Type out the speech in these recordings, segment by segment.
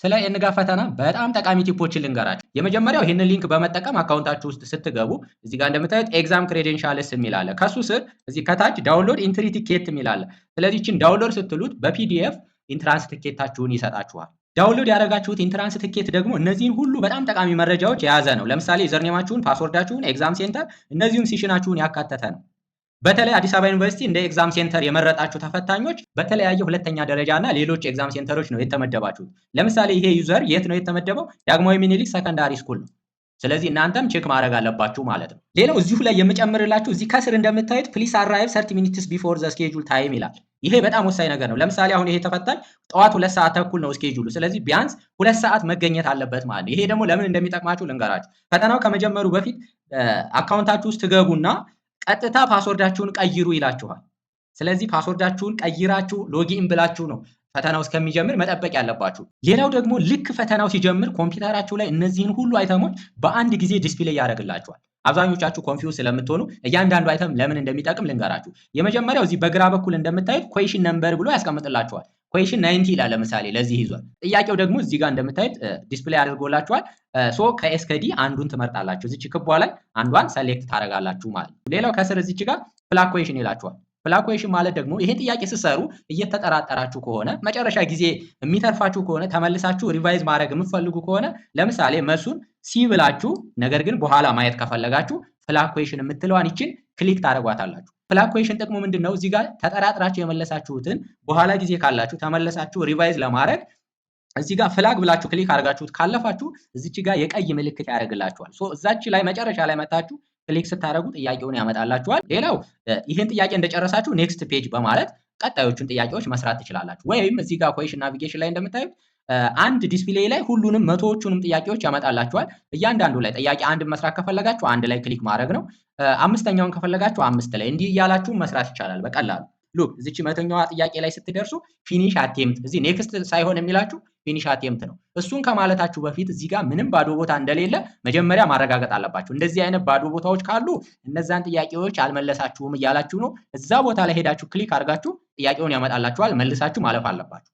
ስለ ኤንጋፍ ፈተና በጣም ጠቃሚ ቲፖችን ልንገራችሁ። የመጀመሪያው ይህንን ሊንክ በመጠቀም አካውንታችሁ ውስጥ ስትገቡ እዚህ ጋር እንደምታዩት ኤግዛም ክሬዴንሻልስ የሚል አለ። ከሱ ስር እዚህ ከታች ዳውንሎድ ኢንትሪ ቲኬት የሚል አለ። ስለዚህ ይህችን ዳውንሎድ ስትሉት በፒዲኤፍ ኢንትራንስ ትኬታችሁን ይሰጣችኋል። ዳውንሎድ ያደረጋችሁት ኢንትራንስ ትኬት ደግሞ እነዚህን ሁሉ በጣም ጠቃሚ መረጃዎች የያዘ ነው። ለምሳሌ ዩዘርኔማችሁን፣ ፓስወርዳችሁን፣ ኤግዛም ሴንተር እነዚሁም ሴሽናችሁን ያካተተ ነው። በተለይ አዲስ አበባ ዩኒቨርሲቲ እንደ ኤግዛም ሴንተር የመረጣችሁ ተፈታኞች በተለያየ ሁለተኛ ደረጃ እና ሌሎች ኤግዛም ሴንተሮች ነው የተመደባችሁት። ለምሳሌ ይሄ ዩዘር የት ነው የተመደበው? ዳግማዊ ምኒልክ ሰከንዳሪ ስኩል ነው። ስለዚህ እናንተም ቼክ ማድረግ አለባችሁ ማለት ነው። ሌላው እዚሁ ላይ የምጨምርላችሁ እዚህ ከስር እንደምታዩት ፕሊስ አራይቭ 30 ሚኒትስ ቢፎር ዘ ስኬጁል ታይም ይላል። ይሄ በጣም ወሳኝ ነገር ነው። ለምሳሌ አሁን ይሄ ተፈታኝ ጠዋት 2 ሰዓት ተኩል ነው ስኬጁሉ። ስለዚህ ቢያንስ 2 ሰዓት መገኘት አለበት ማለት ነው። ይሄ ደግሞ ለምን እንደሚጠቅማችሁ ልንገራችሁ። ፈተናው ከመጀመሩ በፊት አካውንታችሁ ውስጥ ትገቡና ቀጥታ ፓስወርዳችሁን ቀይሩ ይላችኋል። ስለዚህ ፓስወርዳችሁን ቀይራችሁ ሎጊን ብላችሁ ነው ፈተናው እስከሚጀምር መጠበቅ ያለባችሁ። ሌላው ደግሞ ልክ ፈተናው ሲጀምር ኮምፒውተራችሁ ላይ እነዚህን ሁሉ አይተሞች በአንድ ጊዜ ዲስፕሌይ ያደርግላችኋል። አብዛኞቻችሁ ኮንፊውዝ ስለምትሆኑ እያንዳንዱ አይተም ለምን እንደሚጠቅም ልንገራችሁ። የመጀመሪያው እዚህ በግራ በኩል እንደምታዩት ኩዌሽን ነምበር ብሎ ያስቀምጥላችኋል። ኩዌሽን 90 ይላል ለምሳሌ ለዚህ ይዟል። ጥያቄው ደግሞ እዚህ ጋር እንደምታዩት ዲስፕሌይ አድርጎላችኋል። ሶ ከኤስ ከዲ አንዱን ትመርጣላችሁ። እዚች ክቧ ላይ አንዷን ሰሌክት ታደርጋላችሁ ማለት ነው። ሌላው ከስር እዚች ጋር ፍላግ ኩዌሽን ይላችኋል። ፍላግ ኩዌሽን ማለት ደግሞ ይሄን ጥያቄ ስትሰሩ እየተጠራጠራችሁ ከሆነ መጨረሻ ጊዜ የሚተርፋችሁ ከሆነ ተመልሳችሁ ሪቫይዝ ማድረግ የምትፈልጉ ከሆነ ለምሳሌ መልሱን ሲ ብላችሁ ነገር ግን በኋላ ማየት ከፈለጋችሁ ፍላግ ኩዌሽን የምትለዋን ይችን ክሊክ ታደርጓታላችሁ። ፍላግ ኩዌሽን ጥቅሙ ምንድነው? እዚህ ጋር ተጠራጥራችሁ የመለሳችሁትን በኋላ ጊዜ ካላችሁ ተመለሳችሁ ሪቫይዝ ለማድረግ እዚህ ጋር ፍላግ ብላችሁ ክሊክ አድርጋችሁት ካለፋችሁ እዚች ጋር የቀይ ምልክት ያደርግላችኋል። ሶ እዛች ላይ መጨረሻ ላይ መታችሁ ክሊክ ስታደርጉ ጥያቄውን ያመጣላችኋል። ሌላው ይህን ጥያቄ እንደጨረሳችሁ ኔክስት ፔጅ በማለት ቀጣዮቹን ጥያቄዎች መስራት ትችላላችሁ። ወይም እዚህ ጋር ኩዌሽን ናቪጌሽን ላይ እንደምታዩት አንድ ዲስፕሌይ ላይ ሁሉንም መቶዎቹንም ጥያቄዎች ያመጣላችኋል። እያንዳንዱ ላይ ጥያቄ አንድ መስራት ከፈለጋችሁ አንድ ላይ ክሊክ ማድረግ ነው። አምስተኛውን ከፈለጋችሁ 5 ላይ እንዲህ እያላችሁ መስራት ይቻላል በቀላሉ። ሉክ እዚች መቶኛዋ ጥያቄ ላይ ስትደርሱ ፊኒሽ አቴምፕት እዚህ ኔክስት ሳይሆን የሚላችሁ ፊኒሽ አቴምፕት ነው። እሱን ከማለታችሁ በፊት እዚህ ጋር ምንም ባዶ ቦታ እንደሌለ መጀመሪያ ማረጋገጥ አለባችሁ። እንደዚህ አይነት ባዶ ቦታዎች ካሉ እነዛን ጥያቄዎች አልመለሳችሁም እያላችሁ ነው። እዛ ቦታ ላይ ሄዳችሁ ክሊክ አድርጋችሁ ጥያቄውን ያመጣላችኋል። መልሳችሁ ማለፍ አለባችሁ።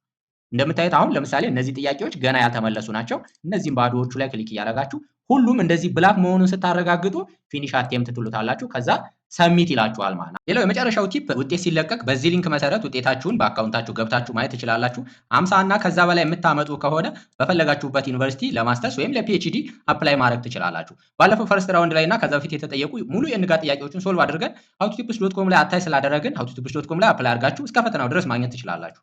እንደምታዩት አሁን ለምሳሌ እነዚህ ጥያቄዎች ገና ያልተመለሱ ናቸው። እነዚህም ባዶዎቹ ላይ ክሊክ እያደረጋችሁ ሁሉም እንደዚህ ብላክ መሆኑን ስታረጋግጡ ፊኒሽ አቴምፕት ትሉታላችሁ። ከዛ ሰሚት ይላችኋል ማለት ነው። ሌላው የመጨረሻው ቲፕ ውጤት ሲለቀቅ በዚህ ሊንክ መሰረት ውጤታችሁን በአካውንታችሁ ገብታችሁ ማየት ትችላላችሁ። 50 እና ከዛ በላይ የምታመጡ ከሆነ በፈለጋችሁበት ዩኒቨርሲቲ ለማስተርስ ወይም ለፒኤችዲ አፕላይ ማድረግ ትችላላችሁ። ባለፈው ፈርስት ራውንድ ላይ እና ከዛ በፊት የተጠየቁ ሙሉ የንጋት ጥያቄዎችን ሶልቭ አድርገን howtotips.com ላይ አታይ ስላደረግን howtotips.com ላይ አፕላይ አድርጋችሁ እስከ ፈተናው ድረስ ማግኘት ትችላላችሁ።